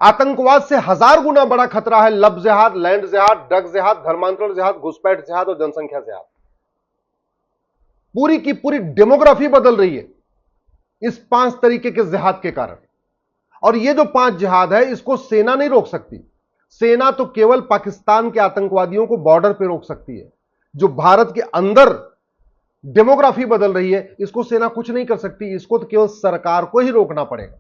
आतंकवाद से 1000 गुना बड़ा खतरा है लब जिहाद, लैंड जिहाद, ड्रग जिहाद, धर्मांतरण जिहाद, घुसपैठ जिहाद और जनसंख्या जिहाद। पूरी की पूरी डेमोग्राफी बदल रही है इस 5 तरीके के जिहाद के कारण। और ये जो 5 जिहाद है, इसको सेना नहीं रोक सकती। सेना तो केवल पाकिस्तान के आतंकवादियों को बॉर्डर पर रोक सकती है। जो भारत के अंदर डेमोग्राफी बदल रही है, इसको सेना कुछ नहीं कर सकती। इसको तो केवल सरकार को ही रोकना पड़ेगा।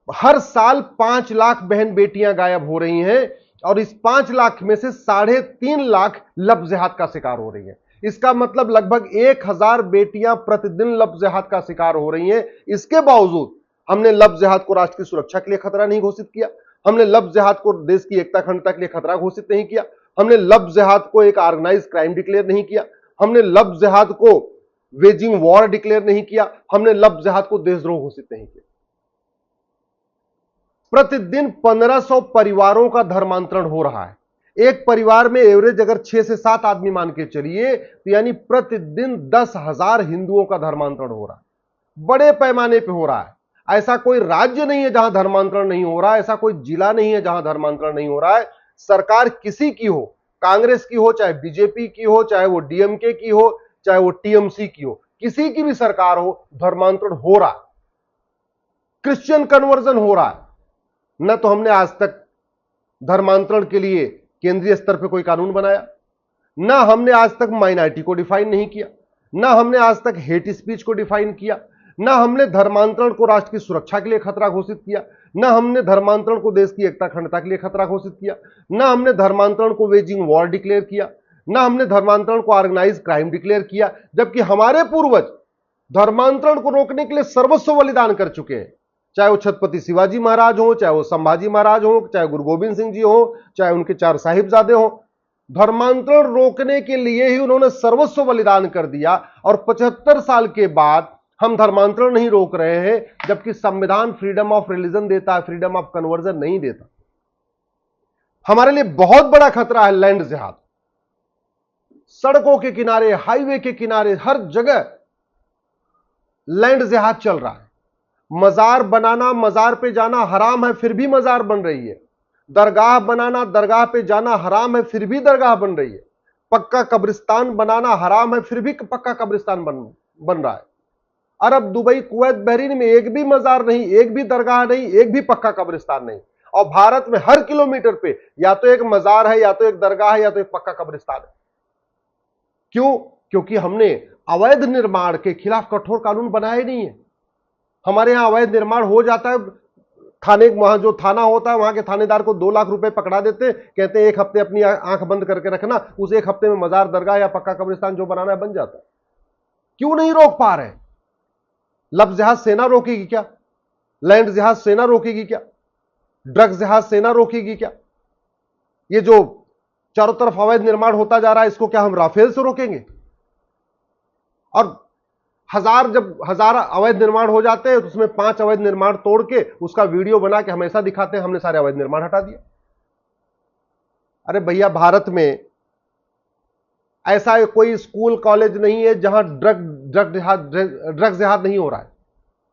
हर साल 5 लाख बहन बेटियां गायब हो रही हैं और इस 5 लाख में से 3.5 लाख लब जिहाद का शिकार हो रही हैं। इसका मतलब लगभग 1000 बेटियां प्रतिदिन लब जिहाद का शिकार हो रही हैं। इसके बावजूद हमने लब जिहाद को राष्ट्र की सुरक्षा के लिए खतरा नहीं घोषित किया। हमने लब जिहाद को देश की एकता अखंडता के लिए खतरा घोषित नहीं किया। हमने लब जिहाद को एक ऑर्गेनाइज क्राइम डिक्लेयर नहीं किया। हमने लब जिहाद को वेजिंग वॉर डिक्लेयर नहीं किया। हमने लब जिहाद को देशद्रोह घोषित नहीं किया। प्रतिदिन 1500 परिवारों का धर्मांतरण हो रहा है। एक परिवार में एवरेज अगर 6 से 7 आदमी मान के चलिए तो यानी प्रतिदिन 10,000 हिंदुओं का धर्मांतरण हो रहा है। बड़े पैमाने पे हो रहा है। ऐसा कोई राज्य नहीं है जहां धर्मांतरण नहीं हो रहा है। ऐसा कोई जिला नहीं है जहां धर्मांतरण नहीं हो रहा है। सरकार किसी की हो, कांग्रेस की हो, चाहे बीजेपी की हो, चाहे वो डीएमके की हो, चाहे वो टीएमसी की हो, किसी की भी सरकार हो, धर्मांतरण हो रहा है। क्रिश्चियन कन्वर्जन हो रहा है। न तो हमने आज तक धर्मांतरण के लिए केंद्रीय स्तर पर कोई कानून बनाया, ना हमने आज तक माइनॉरिटी को डिफाइन नहीं किया, ना हमने आज तक हेट स्पीच को डिफाइन किया, ना हमने धर्मांतरण को राष्ट्र की सुरक्षा के लिए खतरा घोषित किया, ना हमने धर्मांतरण को देश की एकता अखंडता के लिए खतरा घोषित किया, ना हमने धर्मांतरण को वेजिंग वॉर डिक्लेयर किया, ना हमने धर्मांतरण को ऑर्गेनाइज क्राइम डिक्लेयर किया। जबकि हमारे पूर्वज धर्मांतरण को रोकने के लिए सर्वस्व बलिदान कर चुके हैं। चाहे वो छत्रपति शिवाजी महाराज हो, चाहे वो संभाजी महाराज हो, चाहे गुरु गोविंद सिंह जी हो, चाहे उनके 4 साहिबजादे हो, धर्मांतरण रोकने के लिए ही उन्होंने सर्वस्व बलिदान कर दिया। और 75 साल के बाद हम धर्मांतरण नहीं रोक रहे हैं, जबकि संविधान फ्रीडम ऑफ रिलीजन देता है, फ्रीडम ऑफ कन्वर्जन नहीं देता। हमारे लिए बहुत बड़ा खतरा है लैंड जिहाद। सड़कों के किनारे, हाईवे के किनारे, हर जगह लैंड जिहाद चल रहा है। मजार बनाना, मजार पे जाना हराम है, फिर भी मजार बन रही है। दरगाह बनाना, दरगाह पे जाना हराम है, फिर भी दरगाह बन रही है। पक्का कब्रिस्तान बनाना हराम है, फिर भी पक्का कब्रिस्तान बन रहा है। अरब, दुबई, कुवैत, बहरीन में एक भी मजार नहीं, एक भी दरगाह नहीं, एक भी पक्का कब्रिस्तान नहीं। और भारत में हर किलोमीटर पे या तो एक मजार है, या तो एक दरगाह है, या तो एक पक्का कब्रिस्तान है। क्यों? क्योंकि हमने अवैध निर्माण के खिलाफ कठोर कानून बनाया ही नहीं है। हमारे यहां अवैध निर्माण हो जाता है, थाने, वहां जो थाना होता है वहां के थानेदार को 2 लाख रुपए पकड़ा देते, कहते हैं 1 हफ्ते अपनी आंख बंद करके रखना, उस 1 हफ्ते में मजार, दरगाह या पक्का कब्रिस्तान जो बनाना है बन जाता है। क्यों नहीं रोक पा रहे? लब जिहाद सेना रोकेगी क्या? लैंड जिहाद सेना रोकेगी क्या? ड्रग जिहाद सेना रोकेगी क्या? ये जो चारों तरफ अवैध निर्माण होता जा रहा है, इसको क्या हम राफेल से रोकेंगे? और जब 1000 अवैध निर्माण हो जाते हैं तो उसमें 5 अवैध निर्माण तोड़ के उसका वीडियो बना के हमेशा दिखाते हैं हमने सारे अवैध निर्माण हटा दिया। अरे भैया, भारत में ऐसा कोई स्कूल कॉलेज नहीं है जहां ड्रग जिहाद नहीं हो रहा है।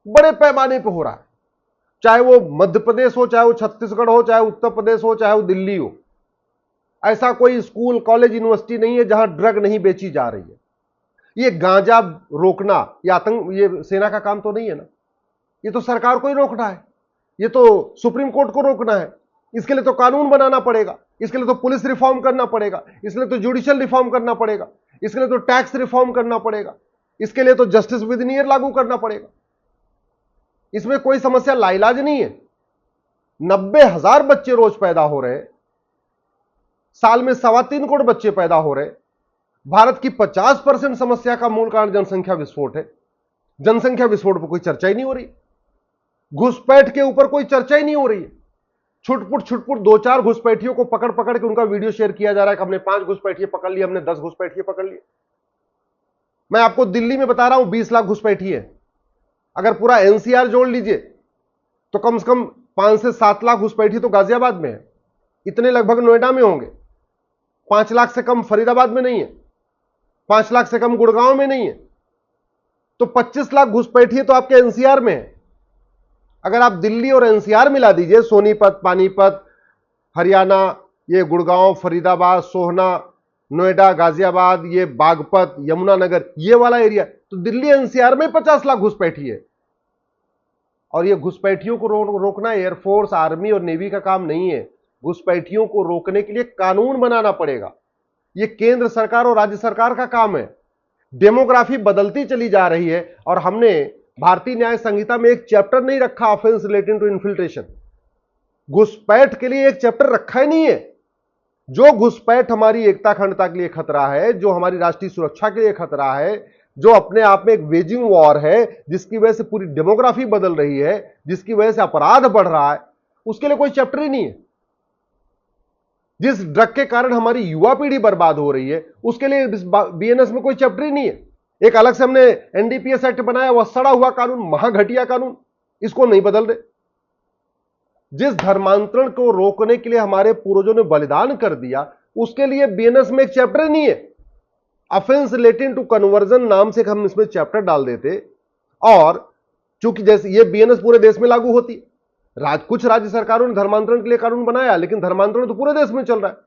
बड़े पैमाने पे हो रहा है। चाहे वो मध्य प्रदेश हो, चाहे वो छत्तीसगढ़ हो, चाहे उत्तर प्रदेश हो, चाहे वो दिल्ली हो। ऐसा कोई स्कूल, कॉलेज, यूनिवर्सिटी नहीं है जहां ड्रग नहीं बेची जा रही है। ये गांजा रोकना, ये सेना का काम तो नहीं है ना। ये तो सरकार को ही रोकना है। ये तो सुप्रीम कोर्ट को रोकना है। इसके लिए तो कानून बनाना पड़ेगा, इसके लिए तो पुलिस रिफॉर्म करना पड़ेगा, इसके लिए तो जुडिशियल रिफॉर्म करना पड़ेगा, इसके लिए तो टैक्स रिफॉर्म करना पड़ेगा, इसके लिए तो जस्टिस विद इन ईयर लागू करना पड़ेगा। इसमें कोई समस्या लाइलाज नहीं है। 90,000 बच्चे रोज पैदा हो रहे, साल में 3.25 करोड़ बच्चे पैदा हो रहे। भारत की 50% समस्या का मूल कारण जनसंख्या विस्फोट है। जनसंख्या विस्फोट पर कोई चर्चा ही नहीं हो रही। घुसपैठ के ऊपर कोई चर्चा ही नहीं हो रही है। छुटपुट 2-4 घुसपैठियों को पकड़ पकड़ के उनका वीडियो शेयर किया जा रहा है कि हमने 5 घुसपैठिए पकड़ लिए, हमने 10 घुसपैठिए पकड़ लिए। मैं आपको दिल्ली में बता रहा हूं 20 लाख घुसपैठिए। अगर पूरा एनसीआर जोड़ लीजिए तो कम से कम 5 से 7 लाख घुसपैठिए तो गाजियाबाद में है। इतने लगभग नोएडा में होंगे। 5 लाख से कम फरीदाबाद में नहीं है। 5 लाख से कम गुड़गांव में नहीं है। तो 25 लाख घुसपैठिए तो आपके एनसीआर में है। अगर आप दिल्ली और एनसीआर मिला दीजिए, सोनीपत, पानीपत, हरियाणा, ये गुड़गांव, फरीदाबाद, सोहना, नोएडा, गाजियाबाद, ये बागपत, यमुनानगर, ये वाला एरिया, तो दिल्ली एनसीआर में 50 लाख घुसपैठी है। और ये घुसपैठियों को रोकना एयरफोर्स, आर्मी और नेवी का काम नहीं है। घुसपैठियों को रोकने के लिए कानून बनाना पड़ेगा। ये केंद्र सरकार और राज्य सरकार का काम है। डेमोग्राफी बदलती चली जा रही है और हमने भारतीय न्याय संहिता में एक चैप्टर नहीं रखा ऑफेंस रिलेटिंग टू इन्फिल्ट्रेशन। घुसपैठ के लिए एक चैप्टर रखा ही नहीं है। जो घुसपैठ हमारी एकता अखंडता के लिए खतरा है, जो हमारी राष्ट्रीय सुरक्षा के लिए खतरा है, जो अपने आप में एक वेजिंग वॉर है, जिसकी वजह से पूरी डेमोग्राफी बदल रही है, जिसकी वजह से अपराध बढ़ रहा है, उसके लिए कोई चैप्टर ही नहीं है। जिस ड्रग के कारण हमारी युवा पीढ़ी बर्बाद हो रही है, उसके लिए बीएनएस में कोई चैप्टर ही नहीं है। एक अलग से हमने एनडीपीएस एक्ट बनाया, वह सड़ा हुआ कानून, महाघटिया कानून, इसको नहीं बदल रहे। जिस धर्मांतरण को रोकने के लिए हमारे पूर्वजों ने बलिदान कर दिया, उसके लिए बीएनएस में एक चैप्टर ही नहीं है। ऑफेंस रिलेटिंग टू कन्वर्जन नाम से हम इसमें चैप्टर डाल देते, और चूंकि जैसे ये बीएनएस पूरे देश में लागू होती है, कुछ राज्य सरकारों ने धर्मांतरण के लिए कानून बनाया, लेकिन धर्मांतरण तो पूरे देश में चल रहा है।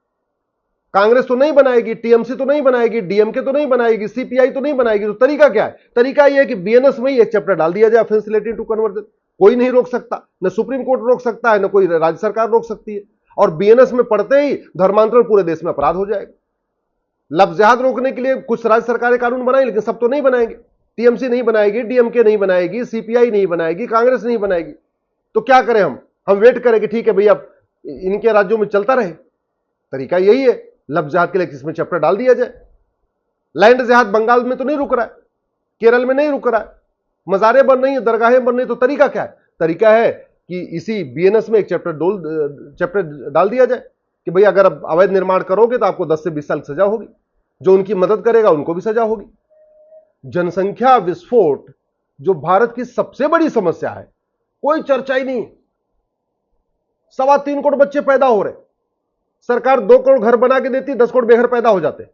कांग्रेस तो नहीं बनाएगी, टीएमसी तो नहीं बनाएगी, डीएमके तो नहीं बनाएगी, सीपीआई तो नहीं बनाएगी। तो तरीका क्या है? तरीका यह है कि बीएनएस में ही एक चैप्टर डाल दिया जाए, ऑफेंस रिलेटिंग टू कन्वर्जन। कोई नहीं रोक सकता, न सुप्रीम कोर्ट रोक सकता है, न कोई राज्य सरकार रोक सकती है। और बीएनएस में पढ़ते ही धर्मांतरण पूरे देश में अपराध हो जाएगा। लफ्ज जिहाद रोकने के लिए कुछ राज्य सरकारें कानून बनाई, लेकिन सब तो नहीं बनाएंगे। टीएमसी नहीं बनाएगी, डीएमके नहीं बनाएगी, सीपीआई नहीं बनाएगी, कांग्रेस नहीं बनाएगी। तो क्या करें हम वेट करें कि ठीक है भैया इनके राज्यों में चलता रहे। तरीका यही है, लफ्ज जिहाद के लिए इसमें चैप्टर डाल दिया जाए। लैंड जिहाद बंगाल में तो नहीं रुक रहा है, केरल में नहीं रुक रहा है, मजारें बन रही है, दरगाहें बन रही, तो तरीका क्या है? तरीका है कि इसी बीएनएस में एक चैप्टर डाल दिया जाए कि भाई अगर अवैध निर्माण करोगे तो आपको 10 से 20 साल की सजा होगी, जो उनकी मदद करेगा उनको भी सजा होगी। जनसंख्या विस्फोट जो भारत की सबसे बड़ी समस्या है, कोई चर्चा ही नहीं। 3.25 करोड़ बच्चे पैदा हो रहे, सरकार 2 करोड़ घर बना के देती, 10 करोड़ बेघर पैदा हो जाते।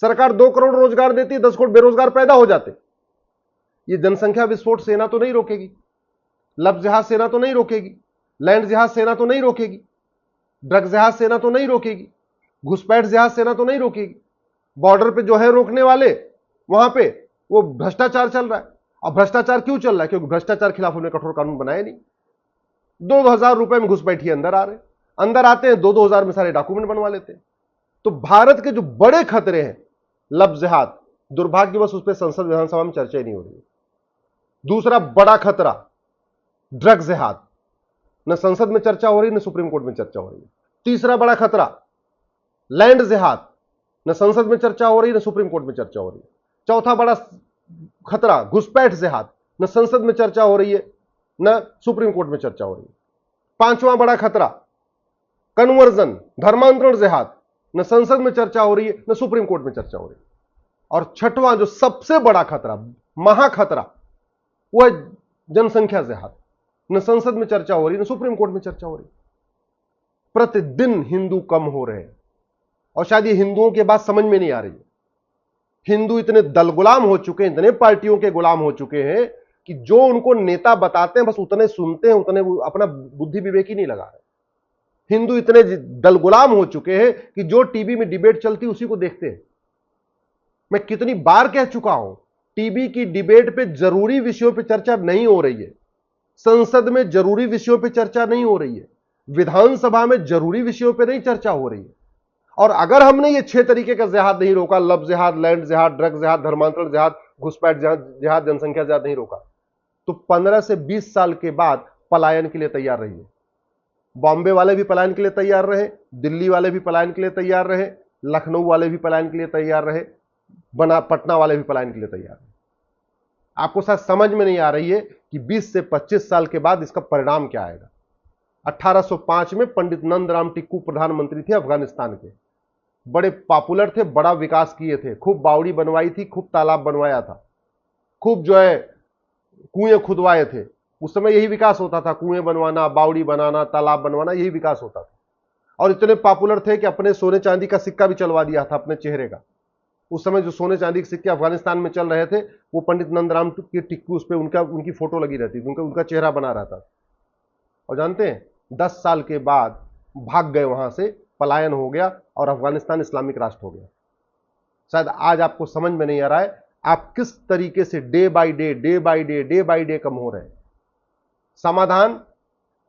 सरकार 2 करोड़ रोजगार देती, 10 करोड़ बेरोजगार पैदा हो जाते। ये जनसंख्या विस्फोट सेना तो नहीं रोकेगी, लफ्ज जिहाद सेना तो नहीं रोकेगी, लैंड जिहाद सेना तो नहीं रोकेगी, ड्रग जिहाद सेना तो नहीं रोकेगी, घुसपैठ जिहाद सेना तो नहीं रोकेगी। बॉर्डर पे जो है रोकने वाले, वहां पे वो भ्रष्टाचार चल रहा है। अब भ्रष्टाचार क्यों चल रहा है? क्योंकि भ्रष्टाचार खिलाफ उन्होंने कठोर कानून बनाया नहीं। 2,000 रुपए में घुसपैठिए अंदर आ रहे, अंदर आते हैं 2-2 हजार में सारे डॉक्यूमेंट बनवा लेते हैं। तो भारत के जो बड़े खतरे हैं, लफ्ज जिहाद, दुर्भाग्यवश उस पर संसद विधानसभा में चर्चा ही नहीं हो रही है। दूसरा बड़ा खतरा ड्रग जिहाद, न संसद में चर्चा हो रही, न सुप्रीम कोर्ट में चर्चा हो रही है। तीसरा बड़ा खतरा लैंड जिहाद, न संसद में चर्चा हो रही, न सुप्रीम कोर्ट में चर्चा हो रही है। चौथा बड़ा खतरा घुसपैठ जिहाद, न संसद में चर्चा हो रही है, न सुप्रीम कोर्ट में चर्चा हो रही है। पांचवां बड़ा खतरा कन्वर्जन, धर्मांतरण जिहाद, न संसद में चर्चा हो रही है, न सुप्रीम कोर्ट में चर्चा हो रही है। और छठवां जो सबसे बड़ा खतरा, महाखतरा, वह जनसंख्या जिहाद, न संसद में चर्चा हो रही, न सुप्रीम कोर्ट में चर्चा हो रही। प्रतिदिन हिंदू कम हो रहे हैं, और शायद ये हिंदुओं की बात समझ में नहीं आ रही है। हिंदू इतने दल गुलाम हो चुके हैं, इतने पार्टियों के गुलाम हो चुके हैं कि जो उनको नेता बताते हैं बस उतने सुनते हैं, उतने अपना बुद्धि विवेक ही नहीं लगा रहे। हिंदू इतने दल गुलाम हो चुके हैं कि जो टीवी में डिबेट चलती उसी को देखते हैं। मैं कितनी बार कह चुका हूं, टीवी की डिबेट पे जरूरी विषयों पे चर्चा नहीं हो रही है, संसद में जरूरी विषयों पे चर्चा नहीं हो रही है, विधानसभा में जरूरी विषयों पे नहीं चर्चा हो रही है। और अगर हमने ये 6 तरीके का जिहाद नहीं रोका, लफ्ज जिहाद, लैंड जिहाद, ड्रग जिहाद, धर्मांतरण जिहाद, घुसपैठ जिहाद, जनसंख्या जिहाद नहीं रोका, तो 15 से 20 साल के बाद पलायन के लिए तैयार रहिए। बॉम्बे वाले भी पलायन के लिए तैयार रहे, दिल्ली वाले भी पलायन के लिए तैयार रहे, लखनऊ वाले भी पलायन के लिए तैयार रहे, पटना वाले भी पलायन के लिए तैयार रहे। आपको शायद समझ में नहीं आ रही है कि 20 से 25 साल के बाद इसका परिणाम क्या आएगा। 1805 में पंडित नंदराम टिक्कू प्रधानमंत्री थे अफगानिस्तान के, बड़े पॉपुलर थे, बड़ा विकास किए थे, खूब बावड़ी बनवाई थी, खूब तालाब बनवाया था, खूब जो है कुएं खुदवाए थे। उस समय यही विकास होता था, कुएं बनवाना, बावड़ी बनाना, तालाब बनवाना, यही विकास होता था। और इतने पॉपुलर थे कि अपने सोने चांदी का सिक्का भी चलवा दिया था अपने चेहरे का। उस समय जो सोने चांदी के सिक्के अफगानिस्तान में चल रहे थे, वो पंडित नंदराम की टिक्की उस पर उनकी फोटो लगी रहती थी, उनका चेहरा बना रहता। और जानते हैं 10 साल के बाद भाग गए, वहां से पलायन हो गया और अफगानिस्तान इस्लामिक राष्ट्र हो गया। शायद आज आपको समझ में नहीं आ रहा है आप किस तरीके से डे बाय डे कम हो रहे हैं। समाधान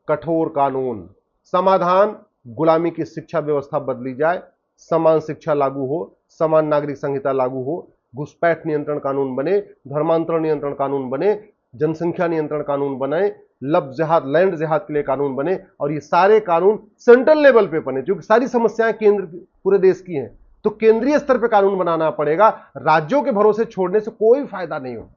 कठोर कानून, समाधान गुलामी की शिक्षा व्यवस्था बदली जाए, समान शिक्षा लागू हो, समान नागरिक संहिता लागू हो, घुसपैठ नियंत्रण कानून बने, धर्मांतरण नियंत्रण कानून बने, जनसंख्या नियंत्रण कानून बने, लब जिहाद लैंड जिहाद के लिए कानून बने, और ये सारे कानून सेंट्रल लेवल पे बने, क्योंकि सारी समस्याएं केंद्र पूरे देश की हैं। तो केंद्रीय स्तर पे कानून बनाना पड़ेगा, राज्यों के भरोसे छोड़ने से कोई फायदा नहीं होगा।